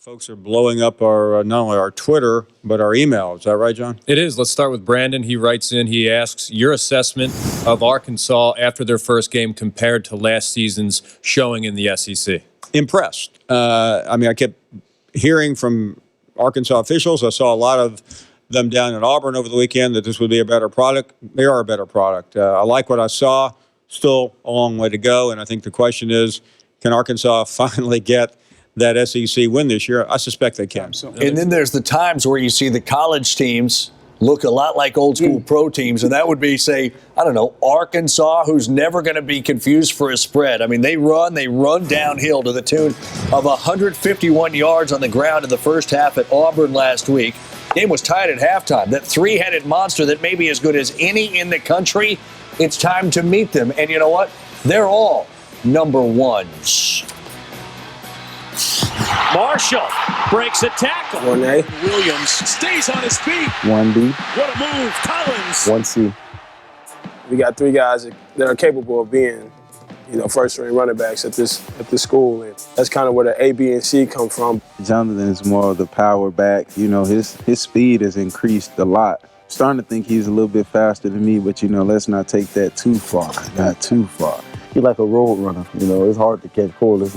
Folks are blowing up our not only our Twitter, but our email. Is that right, John? It is. Let's start with Brandon. He writes in, he asks, your assessment of Arkansas after their first game compared to last season's showing in the SEC. Impressed. I kept hearing from Arkansas officials. I saw a lot of them down in Auburn over the weekend that this would be a better product. They are a better product. I like what I saw. Still a long way to go. And I think the question is, can Arkansas finally get that SEC win this year? I suspect they can. And then there's the times where you see the college teams look a lot like old school pro teams, and that would be, say, I don't know, Arkansas, who's never going to be confused for a spread. I mean, they run downhill to the tune of 151 yards on the ground in the first half at Auburn last week. Game was tied at halftime. That three-headed monster that may be as good as any in the country, it's time to meet them. And you know what? They're all number ones. Marshall breaks a tackle. 1A. Williams stays on his feet. 1B. What a move. Collins. 1C. We got three guys that are capable of being, first-string running backs at this school, and that's kind of where the A, B, and C come from. Jonathan is more of the power back. His speed has increased a lot. Starting to think he's a little bit faster than me, but let's not take that too far. Not too far. He's like a road runner. It's hard to catch Corliss.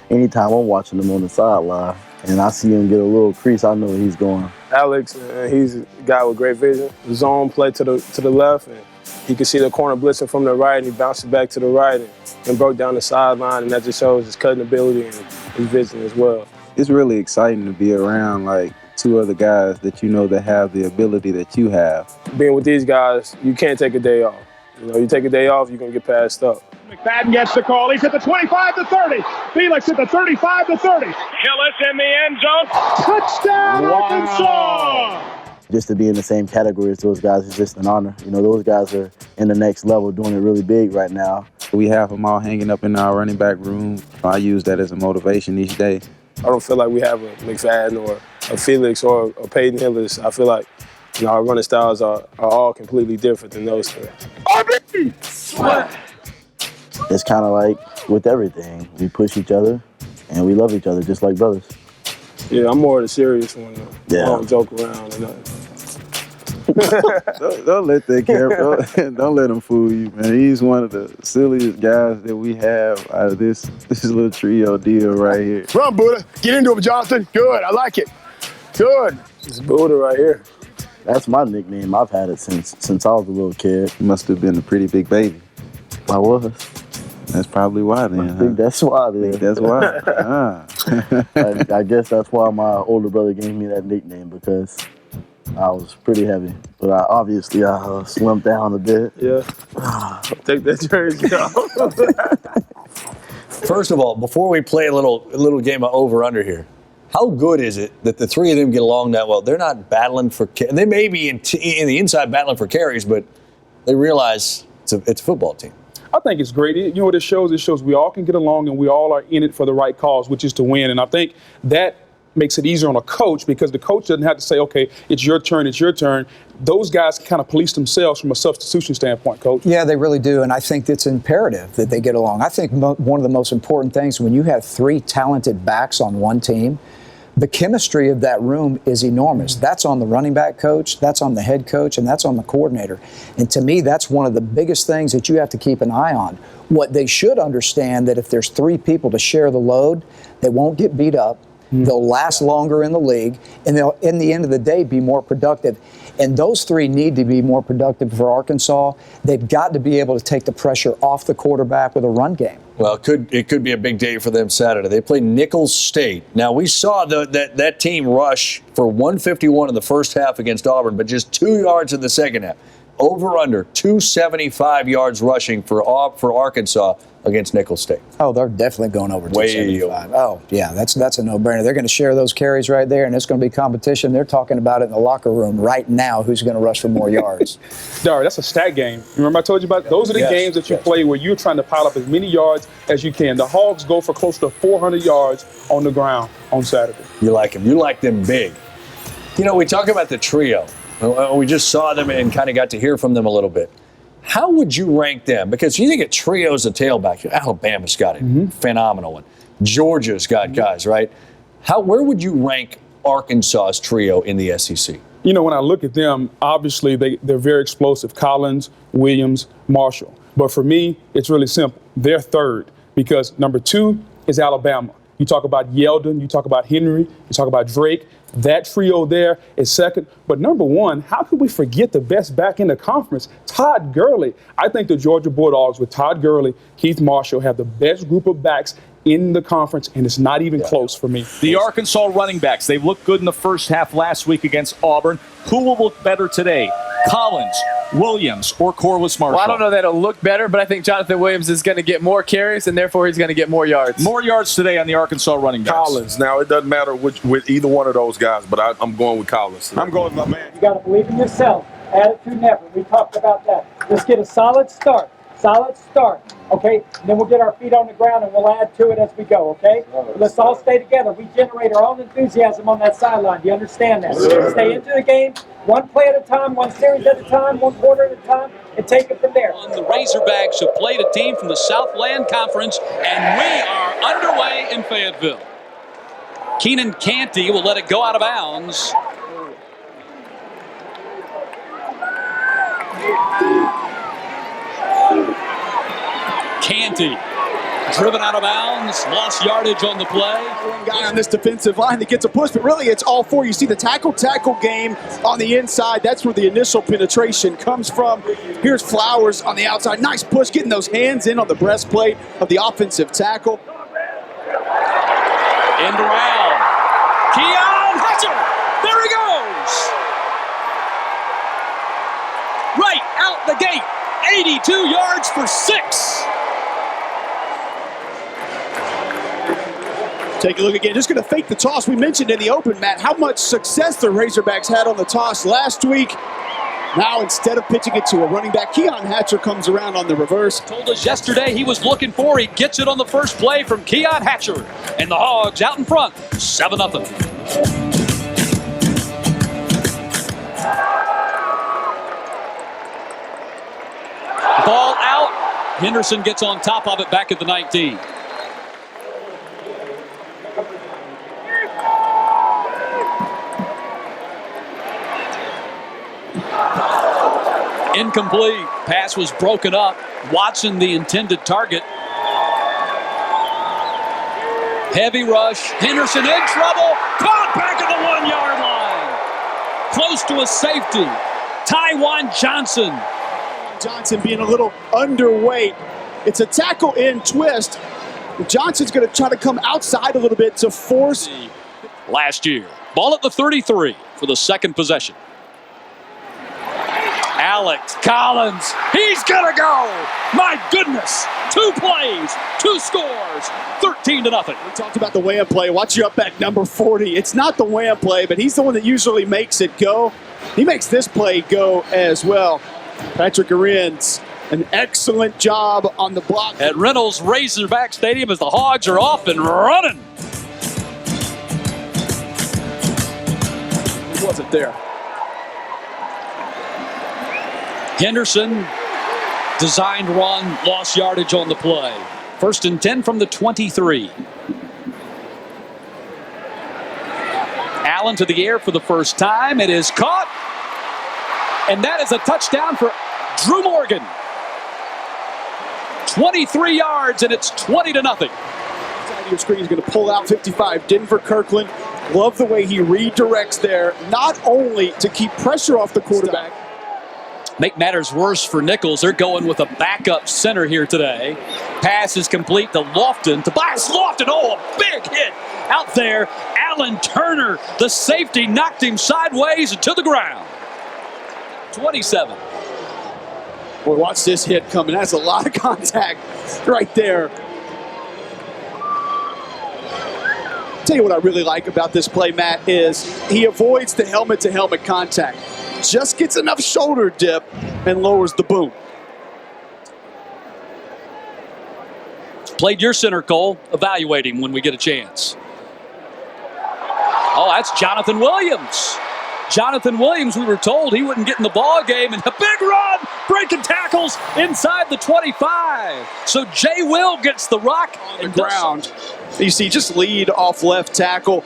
Anytime I'm watching him on the sideline and I see him get a little crease, I know he's going. Alex, he's a guy with great vision. The zone play to the left, and he could see the corner blitzing from the right, and he bounced it back to the right and broke down the sideline, and that just shows his cutting ability and his vision as well. It's really exciting to be around like two other guys that that have the ability that you have. Being with these guys, you can't take a day off. You take a day off, you're going to get passed up. McFadden gets the call. He's at the 25 to 30. Felix at the 35 to 30. Hillis in the end zone. Touchdown, Arkansas! Just to be in the same category as those guys is just an honor. Those guys are in the next level, doing it really big right now. We have them all hanging up in our running back room. I use that as a motivation each day. I don't feel like we have a McFadden or a Felix or a Peyton Hillis. I feel like our running styles are all completely different than those three. RB! Sweat! It's kind of like with everything. We push each other, and we love each other just like brothers. Yeah, I'm more of the serious one, though. Yeah. I don't joke around or nothing. don't let that don't let him fool you, man. He's one of the silliest guys that we have out of this little trio deal right here. Run, Buddha. Get into him, Jonathan. Good. I like it. Good. It's Buddha right here. That's my nickname. I've had it since I was a little kid. You must have been a pretty big baby. I was. That's probably why then. I think that's why then. That's why. I guess that's why my older brother gave me that nickname, because I was pretty heavy. But I slimmed down a bit. Yeah. Take that jersey off. First of all, before we play a little game of over-under here, how good is it that the three of them get along that well? They're not battling for – they may be in the inside battling for carries, but they realize it's a football team. I think it's great. You know what it shows? It shows we all can get along and we all are in it for the right cause, which is to win. And I think that makes it easier on a coach, because the coach doesn't have to say, okay, it's your turn, it's your turn. Those guys kind of police themselves from a substitution standpoint, Coach. Yeah, they really do. And I think it's imperative that they get along. I think one of the most important things when you have three talented backs on one team, the chemistry of that room is enormous. That's on the running back coach, that's on the head coach, and that's on the coordinator. And to me, that's one of the biggest things that you have to keep an eye on. What they should understand, that if there's three people to share the load, they won't get beat up, they'll last longer in the league, and they'll, in the end of the day, be more productive. And those three need to be more productive for Arkansas. They've got to be able to take the pressure off the quarterback with a run game. Well, it could be a big day for them Saturday. They play Nicholls State. Now, we saw that team rush for 151 in the first half against Auburn, but just 2 yards in the second half. Over under 275 yards rushing for Arkansas against Nicholls State. Oh, they're definitely going over 275. Way Oh, yeah, that's a no-brainer. They're going to share those carries right there, and it's going to be competition. They're talking about it in the locker room right now, who's going to rush for more yards. Dar, that's a stat game. Remember I told you about? Those are the games that you play where you're trying to pile up as many yards as you can. The Hogs go for close to 400 yards on the ground on Saturday. You like them. You like them big. We talk about the trio. We just saw them and kind of got to hear from them a little bit. How would you rank them? Because you think a trio's a tailback. Alabama's got a phenomenal one. Georgia's got guys, right? Where would you rank Arkansas's trio in the SEC? You know, when I look at them, obviously they're very explosive. Collins, Williams, Marshall. But for me, it's really simple. They're third because number 2 is Alabama. You talk about Yeldon, you talk about Henry, you talk about Drake. That trio there is second. But number 1, how could we forget the best back in the conference, Todd Gurley? I think the Georgia Bulldogs with Todd Gurley, Keith Marshall have the best group of backs in the conference, and it's not even close for me. The Arkansas running backs, they looked good in the first half last week against Auburn. Who will look better today? Collins, Williams, or Corliss Marshall? Well, I don't know that it'll look better, but I think Jonathan Williams is going to get more carries, and therefore he's going to get more yards. More yards today on the Arkansas running backs. Collins. Now, it doesn't matter with either one of those guys, but I'm going with Collins. I'm going with my man. You got to believe in yourself. Attitude never. We talked about that. Let's get a solid start. Okay? And then we'll get our feet on the ground and we'll add to it as we go, okay? Let's all stay together. We generate our own enthusiasm on that sideline. Do you understand that? Stay into the game, one play at a time, one series at a time, one quarter at a time, and take it from there. The Razorbacks have played a team from the Southland Conference, and we are underway in Fayetteville. Keenan Canty will let it go out of bounds. Canty driven out of bounds, lost yardage on the play. One guy on this defensive line that gets a push, but really it's all 4. You see the tackle game on the inside. That's where the initial penetration comes from. Here's Flowers on the outside. Nice push, getting those hands in on the breastplate of the offensive tackle. End around. Keon Hatcher. There he goes. Right out the gate. 82 yards for 6. Take a look again. Just going to fake the toss. We mentioned in the open, Matt, how much success the Razorbacks had on the toss last week. Now, instead of pitching it to a running back, Keon Hatcher comes around on the reverse. Told us yesterday he was looking for. He gets it on the first play from Keon Hatcher. And the Hogs out in front, 7-0. Ball out. Henderson gets on top of it back at the 19. Incomplete. Pass was broken up. Watson, the intended target. Heavy rush. Henderson in trouble. Caught back at the 1-yard line. Close to a safety. Tywan Johnson. Johnson being a little underweight. It's a tackle in twist. Johnson's going to try to come outside a little bit to force. Last year. Ball at the 33 for the second possession. Alex Collins, he's gonna go! My goodness! 2 plays, 2 scores, 13-0. We talked about the Wham play. Watch you up at number 40. It's not the Wham play, but he's the one that usually makes it go. He makes this play go as well. Patrick Arends, an excellent job on the block. At Reynolds Razorback Stadium as the Hogs are off and running. He wasn't there. Henderson, designed run, lost yardage on the play. 1st and 10 from the 23. Allen to the air for the first time. It is caught. And that is a touchdown for Drew Morgan. 23 yards, and it's 20-0. Your screen is going to pull out 55. Denver Kirkland. Love the way he redirects there, not only to keep pressure off the quarterback. Make matters worse for Nicholls. They're going with a backup center here today. Pass is complete to Lofton. Tobias Lofton, oh, a big hit out there. Alan Turner, the safety, knocked him sideways and to the ground. 27. Boy, watch this hit coming. That's a lot of contact right there. Tell you what I really like about this play, Matt, is he avoids the helmet-to-helmet contact. Just gets enough shoulder dip and lowers the boom. Played your center, Cole. Evaluate him when we get a chance. Oh, that's Jonathan Williams. Jonathan Williams, we were told he wouldn't get in the ball game, and a big run, breaking tackles inside the 25. So Jay Will gets the rock on the ground. You see, just lead off left tackle.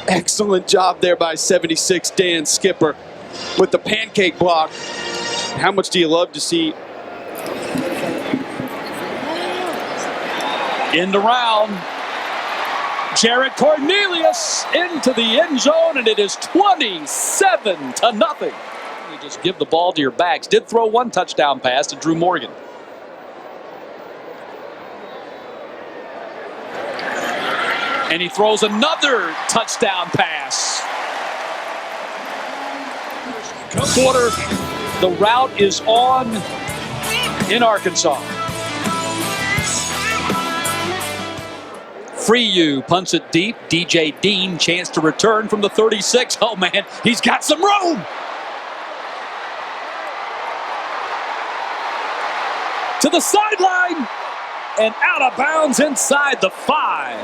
Excellent job there by 76 Dan Skipper with the pancake block. How much do you love to see? In the round, Jared Cornelius into the end zone, and it is 27-0. You just give the ball to your backs. Did throw one touchdown pass to Drew Morgan. And he throws another touchdown pass. Quarter, the route is on in Arkansas. Freeyu punts it deep. DJ Dean, chance to return from the 36. Oh man, he's got some room. To the sideline and out of bounds inside the 5.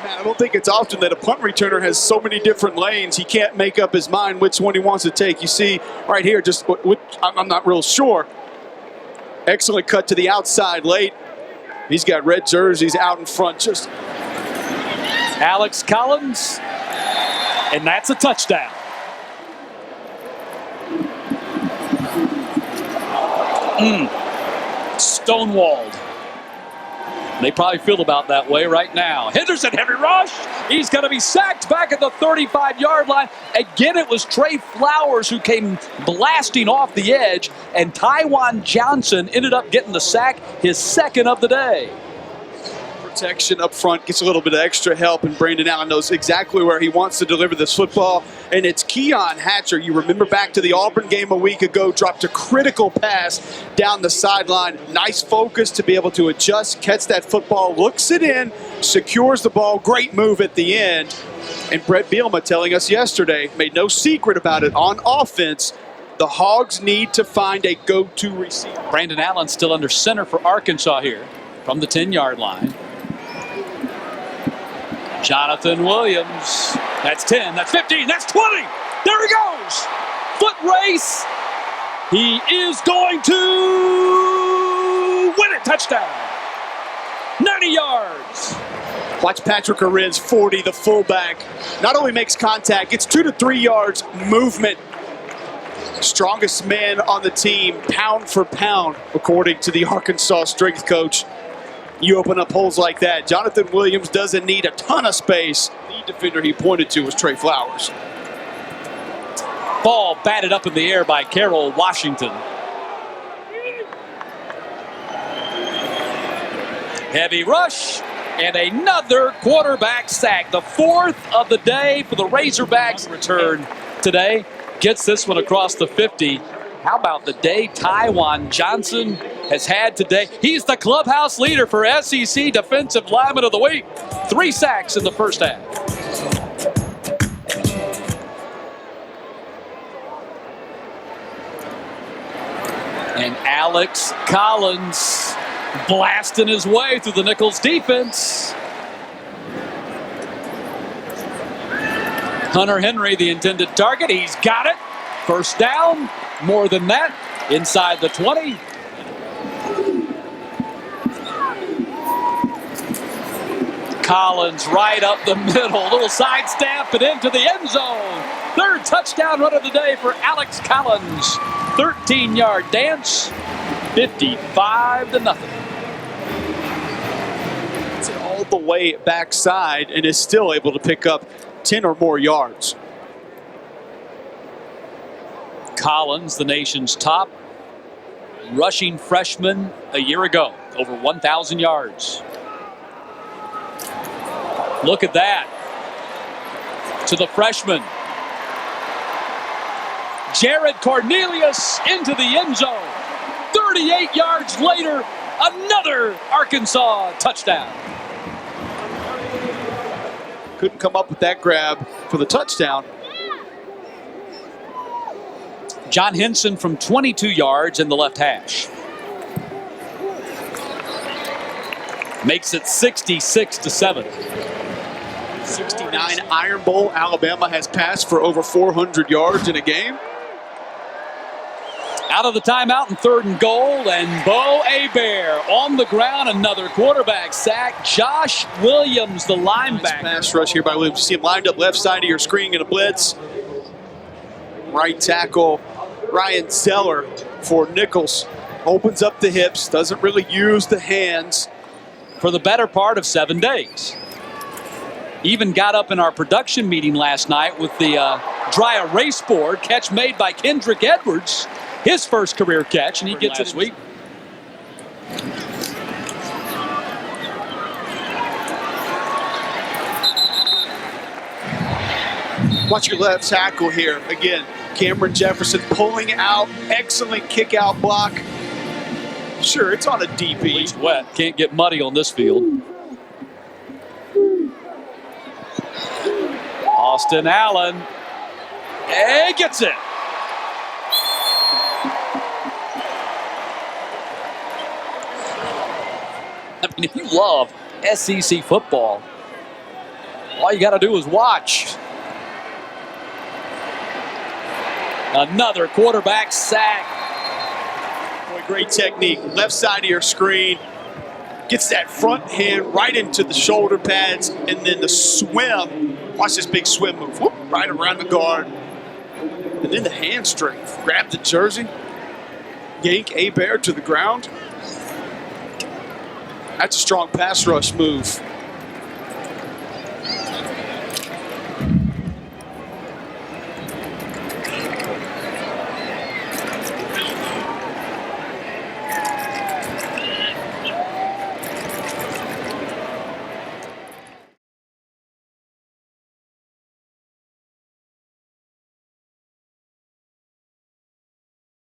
Man, I don't think it's often that a punt returner has so many different lanes. He can't make up his mind which one he wants to take. You see right here, just I'm not real sure. Excellent cut to the outside late. He's got red jerseys out in front. Just Alex Collins, and that's a touchdown. Stonewalled. They probably feel about that way right now. Henderson, heavy rush. He's going to be sacked back at the 35-yard line. Again, it was Trey Flowers who came blasting off the edge, and Tywan Johnson ended up getting the sack, his second of the day. Protection up front, gets a little bit of extra help, and Brandon Allen knows exactly where he wants to deliver this football. And it's Keon Hatcher. You remember back to the Auburn game a week ago, dropped a critical pass down the sideline. Nice focus to be able to adjust, catch that football, looks it in, secures the ball. Great move at the end. And Brett Bielema telling us yesterday, made no secret about it on offense, the Hogs need to find a go-to receiver. Brandon Allen still under center for Arkansas here from the 10-yard line. Jonathan Williams. That's 10. That's 15. That's 20. There he goes. Foot race. He is going to win it. Touchdown. 90 yards. Watch Patrick Arins, 40, the fullback. Not only makes contact, gets 2 to 3 yards movement. Strongest man on the team, pound for pound, according to the Arkansas strength coach. You open up holes like that. Jonathan Williams doesn't need a ton of space. The defender he pointed to was Trey Flowers. Ball batted up in the air by Carroll Washington. Heavy rush and another quarterback sack. The 4th of the day for the Razorbacks. Return today. Gets this one across the 50. How about the day Tywan Johnson has had today? He's the clubhouse leader for SEC Defensive Lineman of the Week. 3 sacks in the first half. And Alex Collins blasting his way through the Nicholls defense. Hunter Henry, the intended target. He's got it. First down. More than that. Inside the 20. Collins right up the middle. Little sidestep and into the end zone. 3rd touchdown run of the day for Alex Collins. 13-yard dance. 55-0. It's all the way backside and is still able to pick up 10 or more yards. Collins, the nation's top rushing freshman a year ago, over 1,000 yards. Look at that. To the freshman. Jared Cornelius into the end zone. 38 yards later, another Arkansas touchdown. Couldn't come up with that grab for the touchdown. John Henson from 22 yards in the left hash. Makes it 66-7. 69 Iron Bowl. Alabama has passed for over 400 yards in a game. Out of the timeout and 3rd and goal, and Bo Hebert on the ground. Another quarterback sack. Josh Williams, the linebacker. Nice pass rush here by Williams. You see him lined up left side of your screen in a blitz. Right tackle Ryan Zeller for Nicholls. Opens up the hips, doesn't really use the hands. For the better part of 7 days. Even got up in our production meeting last night with the dry erase board. Catch made by Kendrick Edwards. His first career catch, and he gets it this week. Watch your left tackle here. Again, Cameron Jefferson pulling out. Excellent kick out block. Sure, it's on a DP. It's wet. Can't get muddy on this field. Austin Allen. And gets it. I mean, if you love SEC football, all you got to do is watch. Another quarterback sack. Boy, great technique. Left side of your screen. Gets that front hand right into the shoulder pads, and then the swim. Watch this big swim move. Whoop, right around the guard. And then the hand strength. Grab the jersey. Yank Hebert to the ground. That's a strong pass rush move.